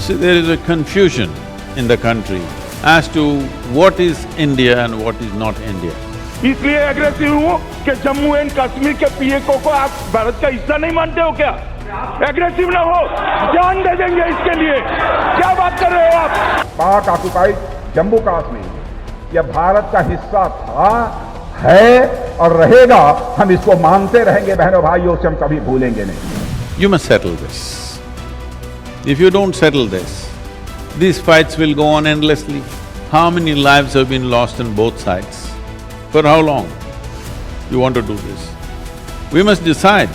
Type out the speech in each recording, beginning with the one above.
See, there is a confusion in the country as to what is India and what is not India. इसलिए aggressive हूँ कि Jammu and Kashmir के POK को आप भारत का हिस्सा नहीं मानते हो क्या? एग्रेसिव ना हो, जान दे देंगे इसके लिए। क्या बात कर रहे हो आप? पाक ऑक्युपाइड जम्मू कश्मीर यह भारत का हिस्सा था, है और रहेगा। हम इसको मानते रहेंगे बहनों भाइयों से, हम कभी भूलेंगे नहीं। You must settle this. If you don't settle this, these fights will go on endlessly. How many lives have been lost on both sides? For how long you want to do this? We must decide.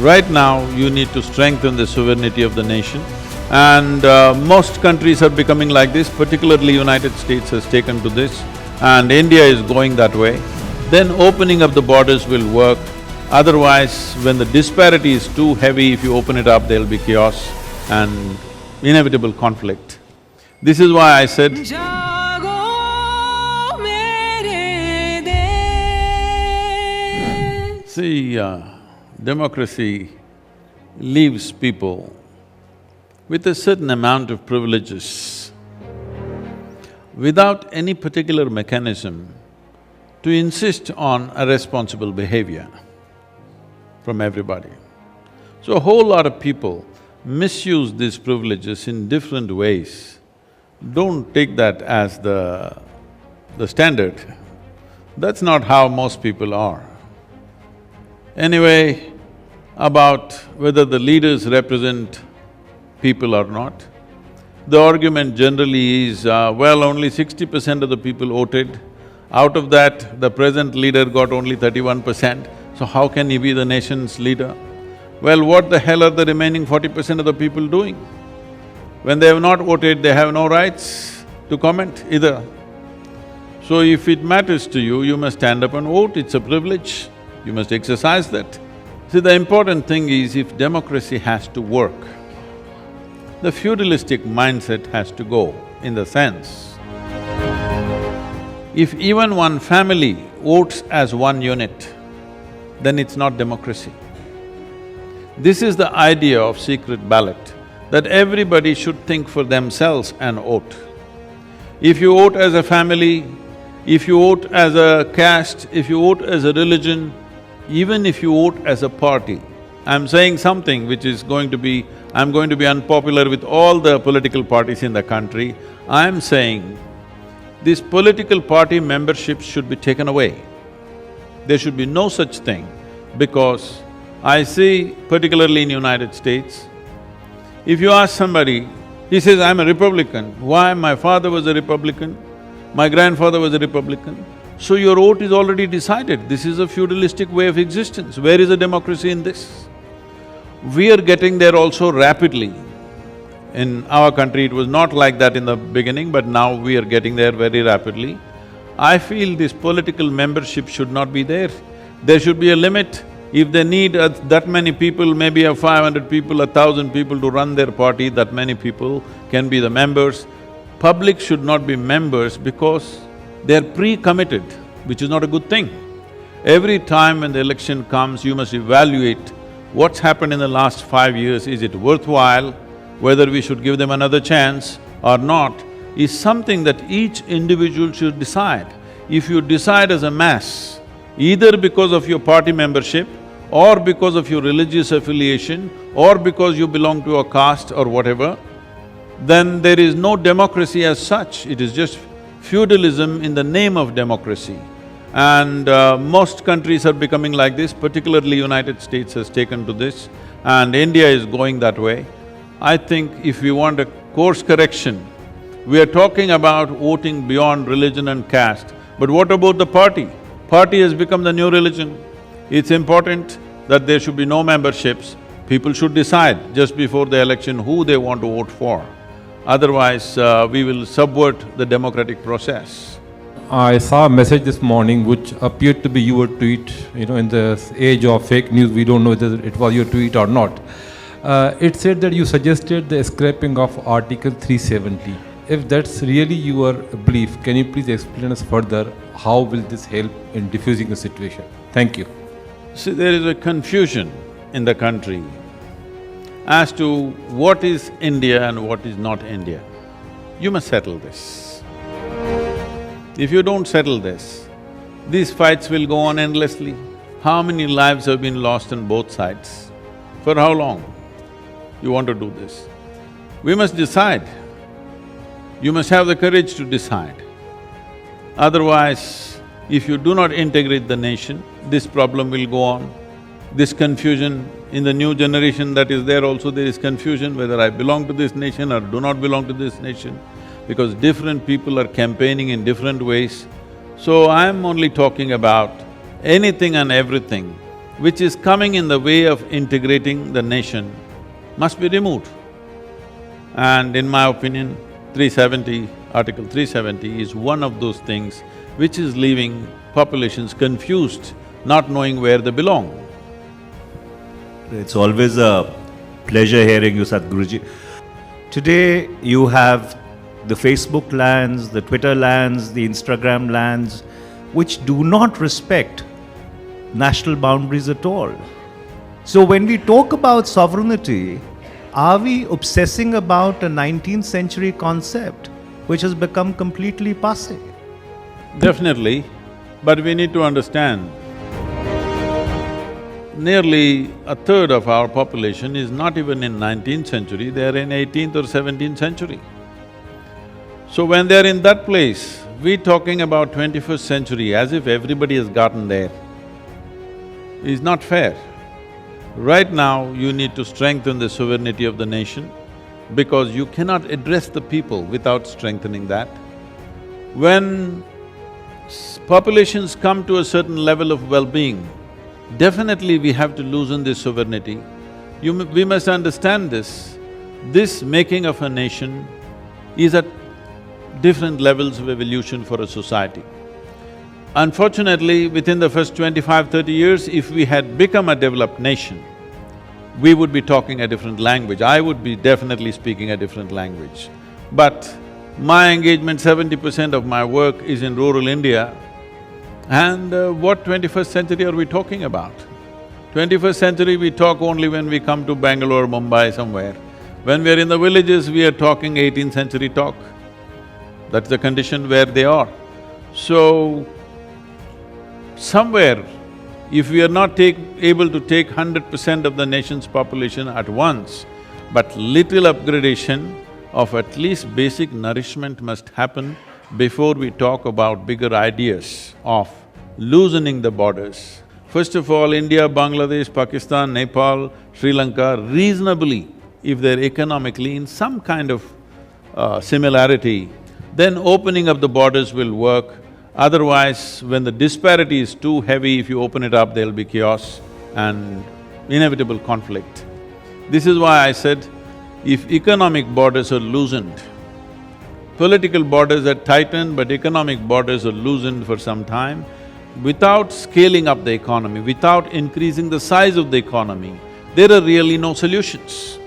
Right now, you need to strengthen the sovereignty of the nation, and most countries are becoming like this, particularly United States has taken to this, and India is going that way. Then opening up the borders will work. Otherwise, when the disparity is too heavy, if you open it up, there'll be chaos and inevitable conflict. This is why I said, see, democracy leaves people with a certain amount of privileges without any particular mechanism to insist on a responsible behavior from everybody. So a whole lot of people misuse these privileges in different ways. Don't take that as the standard. That's not how most people are. Anyway, about whether the leaders represent people or not, the argument generally is, well, only 60% of the people voted. Out of that, the present leader got only 31%, so how can he be the nation's leader? Well, what the hell are the remaining 40% of the people doing? When they have not voted, they have no rights to comment either. So if it matters to you, you must stand up and vote, it's a privilege, you must exercise that. See, the important thing is if democracy has to work, the feudalistic mindset has to go, in the sense, if even one family votes as one unit, then it's not democracy. This is the idea of secret ballot, that everybody should think for themselves and vote. If you vote as a family, if you vote as a caste, if you vote as a religion, even if you vote as a party, I'm saying something which is going to be… I'm going to be unpopular with all the political parties in the country. I'm saying this political party membership should be taken away. There should be no such thing, because I see, particularly in United States, if you ask somebody, he says, I'm a Republican. Why? My father was a Republican, my grandfather was a Republican. So your vote is already decided. This is a feudalistic way of existence. Where is the democracy in this? We are getting there also rapidly. In our country, it was not like that in the beginning, but now we are getting there very rapidly. I feel this political membership should not be there. There should be a limit. If they need that many people, maybe 500 people, 1,000 people to run their party, that many people can be the members. Public should not be members because they're pre-committed, which is not a good thing. Every time when the election comes, you must evaluate what's happened in the last 5 years, is it worthwhile, whether we should give them another chance or not, is something that each individual should decide. If you decide as a mass, either because of your party membership or because of your religious affiliation or because you belong to a caste or whatever, then there is no democracy as such, it is just feudalism in the name of democracy. And most countries are becoming like this, particularly United States has taken to this, and India is going that way. I think if we want a course correction, we are talking about voting beyond religion and caste, but what about the party? Party has become the new religion. It's important that there should be no memberships. People should decide just before the election who they want to vote for. Otherwise, we will subvert the democratic process. I saw a message this morning which appeared to be your tweet. In the age of fake news, we don't know whether it was your tweet or not. It said that you suggested the scrapping of Article 370. If that's really your belief, can you please explain us further how will this help in diffusing the situation? Thank you. See, there is a confusion in the country as to what is India and what is not India. You must settle this. If you don't settle this, these fights will go on endlessly. How many lives have been lost on both sides? For how long you want to do this? We must decide. You must have the courage to decide. Otherwise, if you do not integrate the nation, this problem will go on. This confusion, in the new generation that is there also, there is confusion whether I belong to this nation or do not belong to this nation, because different people are campaigning in different ways. So I'm only talking about anything and everything which is coming in the way of integrating the nation must be removed. And in my opinion, Article 370 is one of those things which is leaving populations confused, not knowing where they belong. It's always a pleasure hearing you, Sadhguruji. Today you have the Facebook lands, the Twitter lands, the Instagram lands, which do not respect national boundaries at all. So when we talk about sovereignty, are we obsessing about a 19th century concept which has become completely passé? Definitely, but we need to understand, nearly a third of our population is not even in 19th century, they are in 18th or 17th century. So when they're in that place, we talking about 21st century as if everybody has gotten there is not fair. Right now, you need to strengthen the sovereignty of the nation because you cannot address the people without strengthening that. When populations come to a certain level of well-being, definitely we have to loosen this sovereignty. We must understand this. This making of a nation is at different levels of evolution for a society. Unfortunately, within the first 25-30 years, if we had become a developed nation, we would be talking a different language. I would be definitely speaking a different language. But my engagement, 70% of my work is in rural India, and what 21st century are we talking about? 21st century we talk only when we come to Bangalore, Mumbai, somewhere. When we are in the villages, we are talking 18th century talk. That's the condition where they are. So, somewhere, if we are not able to take 100% of the nation's population at once, but little upgradation of at least basic nourishment must happen before we talk about bigger ideas of loosening the borders. First of all, India, Bangladesh, Pakistan, Nepal, Sri Lanka, reasonably, if they're economically in some kind of similarity, then opening up the borders will work. Otherwise, when the disparity is too heavy, if you open it up, there'll be chaos and inevitable conflict. This is why I said, if economic borders are loosened, political borders are tightened but economic borders are loosened for some time, without scaling up the economy, without increasing the size of the economy, there are really no solutions.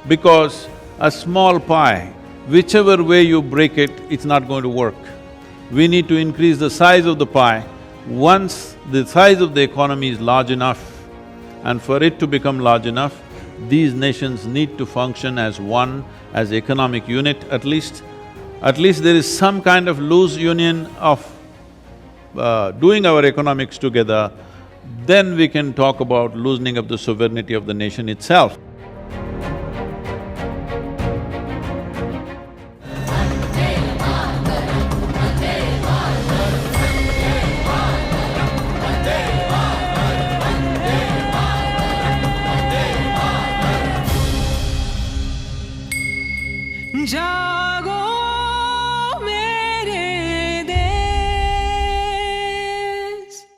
Because a small pie, whichever way you break it, it's not going to work. We need to increase the size of the pie. Once the size of the economy is large enough, and for it to become large enough, these nations need to function as one, as economic unit at least. At least there is some kind of loose union of doing our economics together, then we can talk about loosening of the sovereignty of the nation itself. जागो